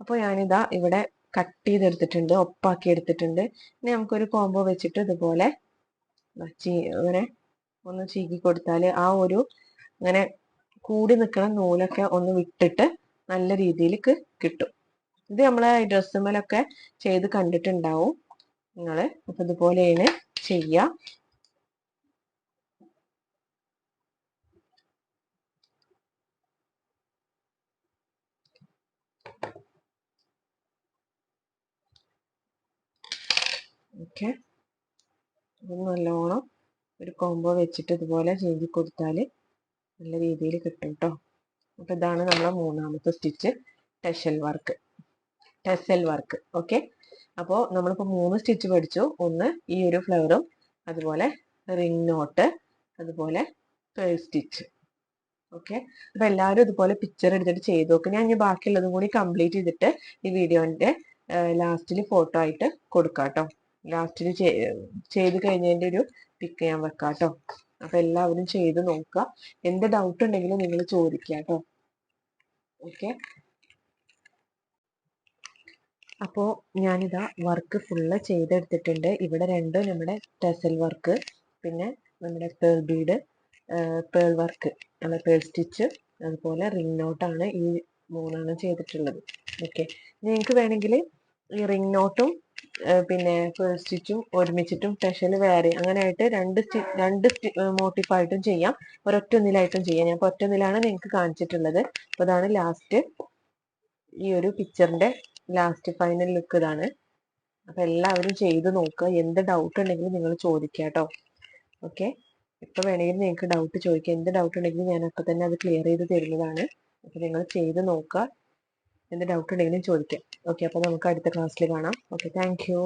അപ്പോൾ ഞാനിതാ ഇവിടെ കട്ട് ചെയ്തെടുത്തിട്ടുണ്ട്, ഒപ്പാക്കി എടുത്തിട്ടുണ്ട്. ഇനി നമുക്കൊരു കോംബോ വെച്ചിട്ട് ഇതുപോലെ അങ്ങനെ ഒന്ന് ചീകി കൊടുത്താൽ ആ ഒരു അങ്ങനെ കൂടി നിൽക്കുന്ന നൂലൊക്കെ ഒന്ന് വിട്ടിട്ട് നല്ല രീതിയിൽ കിട്ടും. ഇത് നമ്മളെ ഡ്രസ്സുമേലൊക്കെ ചെയ്ത് കണ്ടിട്ടുണ്ടാവും നിങ്ങള്. അപ്പൊ ഇതുപോലെയാണ് ചെയ്യുക. ഓക്കെ, നല്ലോണം ഒരു കോംബോ വെച്ചിട്ട് ഇതുപോലെ ചെയ്ത് കൊടുത്താൽ നല്ല രീതിയിൽ കിട്ടും കേട്ടോ. അപ്പൊ ഇതാണ് നമ്മളെ മൂന്നാമത്തെ സ്റ്റിച്ച്, ടെസൽ വർക്ക്. ഓക്കെ, അപ്പോൾ നമ്മളിപ്പോൾ 3 സ്റ്റിച്ച് പഠിച്ചു. ഒന്ന് ഈ ഒരു ഫ്ലവറും, അതുപോലെ റിംഗ് നോട്ട്, അതുപോലെ പേൾ സ്റ്റിച്ച്. ഓക്കെ, അപ്പൊ എല്ലാവരും ഇതുപോലെ പിക്ചർ എടുത്തിട്ട് ചെയ്ത് നോക്ക്. ഞാൻ ഇനി ബാക്കിയുള്ളതും കൂടി കംപ്ലീറ്റ് ചെയ്തിട്ട് ഈ വീഡിയോന്റെ ലാസ്റ്റിൽ ഫോട്ടോ ആയിട്ട് കൊടുക്കാം കേട്ടോ. ലാസ്റ്റിൽ ചെയ്ത് കഴിഞ്ഞതിന്റെ ഒരു പിക്ക് ഞാൻ വെക്കാം കേട്ടോ. അപ്പൊ എല്ലാവരും ചെയ്ത് നോക്കുക. എന്ത് ഡൗട്ട് ഉണ്ടെങ്കിലും നിങ്ങൾ ചോദിക്കുക കേട്ടോ. ഓക്കെ, അപ്പോൾ ഞാനിതാ വർക്ക് ഫുള്ള് ചെയ്തെടുത്തിട്ടുണ്ട്. ഇവിടെ രണ്ടും നമ്മുടെ ടെസൽ വർക്ക്, പിന്നെ നമ്മുടെ പേൾ ബീഡ്, പേൾ വർക്ക് അല്ല പേൾ സ്റ്റിച്ച്, അതുപോലെ റിംഗ് നോട്ടാണ് ഈ 3 ചെയ്തിട്ടുള്ളത്. ഓക്കെ, നിങ്ങൾക്ക് വേണമെങ്കിൽ ഈ റിംഗ് നോട്ടും പിന്നെ പേൾ സ്റ്റിച്ചും ഒരുമിച്ചിട്ടും ടെസൽ വേറെ അങ്ങനെ ആയിട്ട് രണ്ട് മോട്ടീഫായിട്ടും ചെയ്യാം, ഒരൊറ്റൊന്നിലായിട്ടും ചെയ്യാം. ഞാൻ ഇപ്പോൾ ഒറ്റൊന്നിലാണ് നിങ്ങൾക്ക് കാണിച്ചിട്ടുള്ളത്. അപ്പോൾ അതാണ് ലാസ്റ്റ് ഈ ഒരു പിക്ചറിന്റെ ലാസ്റ്റ് ഫൈനൽ ലുക്ക് ഇതാണ്. അപ്പൊ എല്ലാവരും ചെയ്ത് നോക്കുക. എന്ത് ഡൗട്ട് ഉണ്ടെങ്കിലും നിങ്ങൾ ചോദിക്കുക കേട്ടോ. ഓക്കെ, ഇപ്പൊ വേണമെങ്കിൽ നിങ്ങൾക്ക് ഡൗട്ട് ചോദിക്കുക. എന്ത് ഡൗട്ട് ഉണ്ടെങ്കിലും ഞാൻ അപ്പൊ തന്നെ അത് ക്ലിയർ ചെയ്ത് തരുന്നതാണ്. അപ്പൊ നിങ്ങൾ ചെയ്ത് നോക്കുക. എന്ത് ഡൗട്ട് ഉണ്ടെങ്കിലും ചോദിക്കാം. ഓക്കെ, അപ്പൊ നമുക്ക് അടുത്ത ക്ലാസ്സിൽ കാണാം. Okay, thank you.